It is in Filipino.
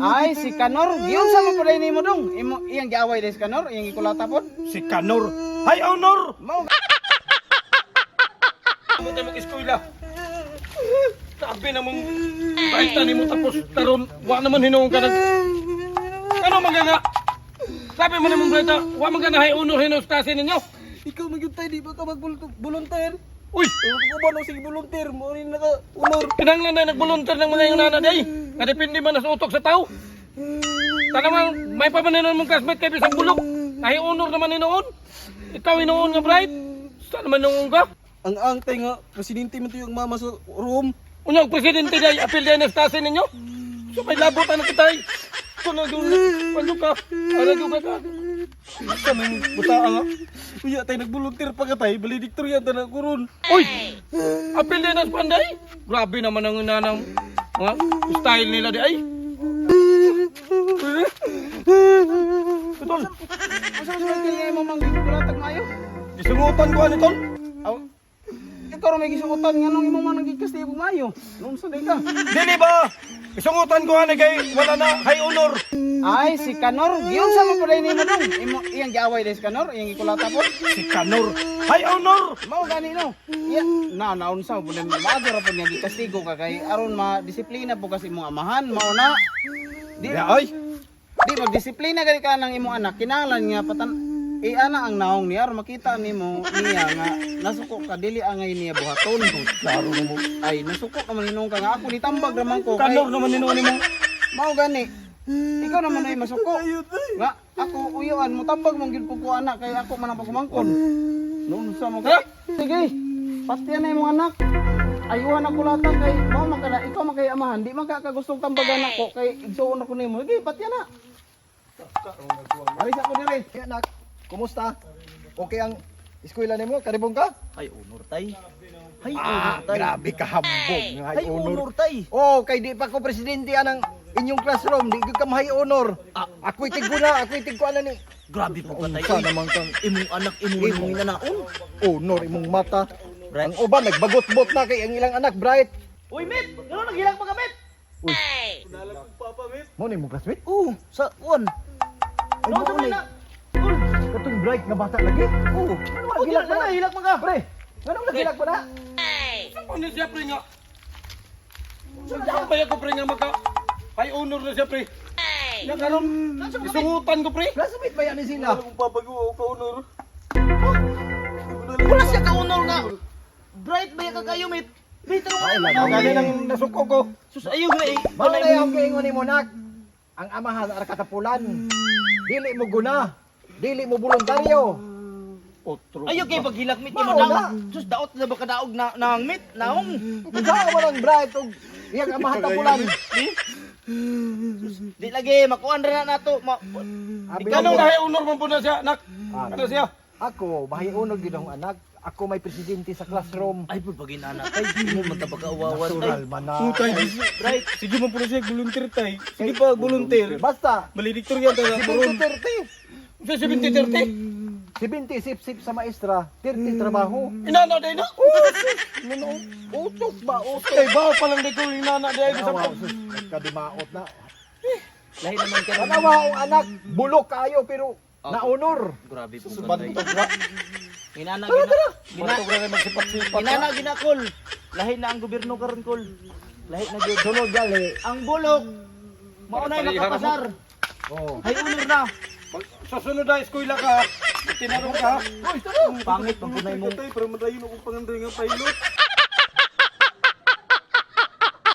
Ay, si Kanor. Giyon sa mo pala nimo dong. Iyang giaway dahil si Kanor. Iyang gikulata po. Si Kanor. Hay, honor! Mao Ano tayo mag-eskwela? Sabi namang baita ni mo tapos taron, wa naman hinuong ka nag... Ano magana? Sabi mo namang baita, wa magana hay honor hinustasin ninyo. Ikaw magyuntay, di ba ka mag-volunteer? Uy! Ano ba no, sige volunteer, mo rin naka-unor. Kinanglan na nagboluntar ng mga yung nanaday. Kadepende man na sa utok sa tao. Tanamang may pamaninon mong classmate kay bisang bulok. Ay honor naman ni noon. Ikaw inoon nga bright. Saan naman noon ka? Ang angtay nga, presidente man to yung mama sa room. Unyang presidente day apil day nagstasin ninyo. So may labutan na kitay. So nagdun, ano ka? Ano ka? Kaming butaa nga. Kuya tayo nag-volunteer pa ka tayo, valedictorian ta na kuron. Uy! Apil day nagpanday. Grabe naman ang nanang mga style nila di ay. Tol, Asa sa kay mo mang gikulatag maayo? isungutan ko ani tol. Aw. Ikaw ra may gisuotan nganong imo man nagikastigo maayo. Noon sa day ka. Dili ba? Isungutan ko ani kay wala na hay honor. Ay, si Kanor. Giyon sa mo pala nimo dong. Iyang giaway dahil si Kanor. Iyang gikulata po. Si Kanor. Hay honor. Mao gani no. Iya, naon sa mo maago ra po niya gikastigo ka kay aron ma-disiplina po kasi imong amahan mao na. Di Ay. Di magdisiplina gani ka ng imong anak. Kinahanglan nga ana ang naong niya aron makita nimo niya nga nasuko ka dili angay niya buhaton. Klaro mo. Ay nasuko naman ninong ka nga ako nitambag naman ko kay Kanor naman ninuon mo. mao gani. Ikaw naman ay masuko. Nga ako uyuan mo tambag mong gid ko anak kay ako man ang pagkumangkon. Noon sa mo kay. Sige. Pastiyan na imong anak. Ayuhan ako lata kay mao man kana ikaw man kay amahan di man ka kagustong tambagan ako kay igsuon ako nimo. Sige, patiyan na. Alis ako dire. Kaya anak, kumusta? Okay ang eskwela nimo? Karibong ka? Ay, honor tay. Ay, honor tay. Grabe ka hambog nga Ay, honor tay. Oh, kay di pa ko presidente anang inyong classroom, di ka mahay honor. Ako itig ko na, ako itig ko ana ni. Grabe po ka tay. Unsa naman kang Imong anak, imong nanaon. honor imong mata. Ang uban nagbagot-bot na kay ang ilang anak, bright. Uy, Met! Gano'n naghilang pa ka, Met? Mo ni mong classmate? Oo, sa uwan. Ay, Ano mo sa ni. na? Katong bright nga bata lagi. Oh, O, hilak na na, hilak mo ka. pre. Ganun nagilak ko na. Ano siya pre nga? Saan ba ako pre nga maka? Hay honor na siya pre. Yan karon. Isungutan ko pre. Classmate ba yan ni sila? Papago ka honor. Wala siya ka honor nga. Bright ba ka kayo, Met? Met, ano Ay, nga lang. Ang gani nang nasuko ko. Sus, ayaw nga eh. Mao na yung kaingon ni mo nak. Ang amahan ara katapulan. Dili mo guna. Dili mo voluntaryo. Otro. Ayaw kayo pag hilak, Met. Wala. Yung daog. Sus, daot na ba ka daog na ang Met? Naong. Usaha mo ng bright og iyang amahan tapulan. Di lagi, makuhan rin na nato. Abi Ganong mo, hay honor man po na siya, nak. Ano siya? ako mahiunog gid ang anak. Ako may presidente sa classroom. Ay, pag anak tay, di mo matapag-awawan tay. Natural man na. Right. Sige man po na siya volunteer tay. Sige pa volunteer. Basta Valedictorian tayo si karon. 30. Sa 70-30. 70 sip-sip sa maestra, 30 trabaho. Inana day na. Utos ba? Utos. Kay ba pa lang di ko inana day sa Awa, sus, nagkadimaot na. Lahi naman ka Ang awa ang anak, bulok kayo pero naunor. Grabe po ka tay. Bantok ra. Ginana, Bantok ra magsipat-sipat. gina kol. Lahi na ang gobyerno karon kol. Lahi na gyud. Sunod gali. Ang bulok maunay makapasar. Oh. Hay unor na. Sa sunod na eskwela ka, tinanong ka. Pangit pag kunay mo. Pero madayon akong panganday nga pilot.